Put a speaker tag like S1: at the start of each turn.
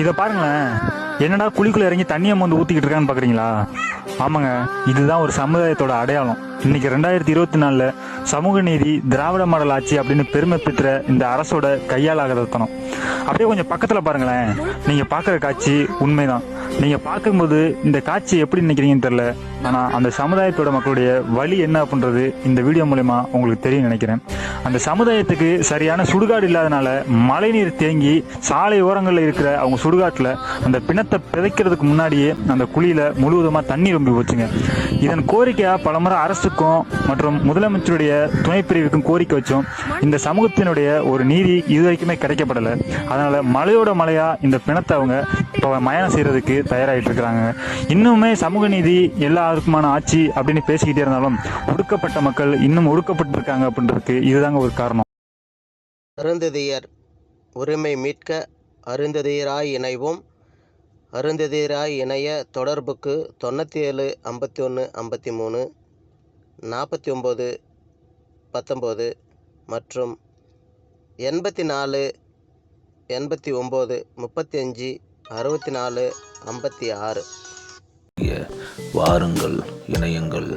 S1: இதை பாருங்களேன், என்னடா குழிக்குள்ள இறங்கி தண்ணியை வந்து ஊத்திக்கிட்டு இருக்கான்னு பாக்குறீங்களா? ஆமாங்க, இதுதான் ஒரு சமுதாயத்தோட அடையாளம். இன்னைக்கு 2024 சமூக நீதி திராவிட மாடல் ஆட்சி அப்படின்னு பெருமை பெற்ற இந்த அரசோட கையால் ஆகத்தனம். அப்படியே கொஞ்சம் பக்கத்துல பாருங்களேன், நீங்க பாக்குற காட்சி உண்மைதான். நீங்க பார்க்கும்போது இந்த காட்சி எப்படி நினைக்கிறீங்கன்னு தெரியல, ஆனா அந்த சமுதாயத்தோட மக்களுடைய வழி என்ன அப்படின்றது இந்த வீடியோ மூலமா உங்களுக்கு தெரியும் நினைக்கிறேன். அந்த சமுதாயத்துக்கு சரியான சுடுகாடு இல்லாதனால மழைநீர் தேங்கி சாலை ஓரங்களில் இருக்கிற அவங்க சுடுகாட்டுல அந்த பிணத்தை பிதைக்கிறதுக்கு முன்னாடியே அந்த குழியில முழுவதுமா தண்ணி ரொம்ப போச்சுங்க. இதன் கோரிக்கையா பலமுறை அரசுக்கும் மற்றும் முதலமைச்சருடைய துணை பிரிவுக்கும் கோரிக்கை வச்சோம். இந்த சமூகத்தினுடைய ஒரு நீதி இதுவரைக்குமே கிடைக்கப்படலை. அதனால மழையோட மழையா இந்த பிணத்தை அவங்க இப்போ மயானம் செய்யறதுக்கு தயாராகிட்டு இருக்கிறாங்க. இன்னுமே சமூக நீதி எல்லாருக்குமான ஆட்சி அப்படின்னு பேசிக்கிட்டே இருந்தாலும் ஒடுக்கப்பட்ட மக்கள் இன்னும் ஒடுக்கப்பட்டு இருக்காங்க அப்படின்றதுக்கு இதுதாங்க ஒரு காரணம்.
S2: அருந்ததியர் உரிமை மீட்க அருந்ததியராய் இணைவோம். அருந்ததியராய் இணைய தொடர்புக்கு 97 51 53 49 19 மற்றும் 84 89 35 64 56.
S3: வாருங்கள், இணையுங்கள்.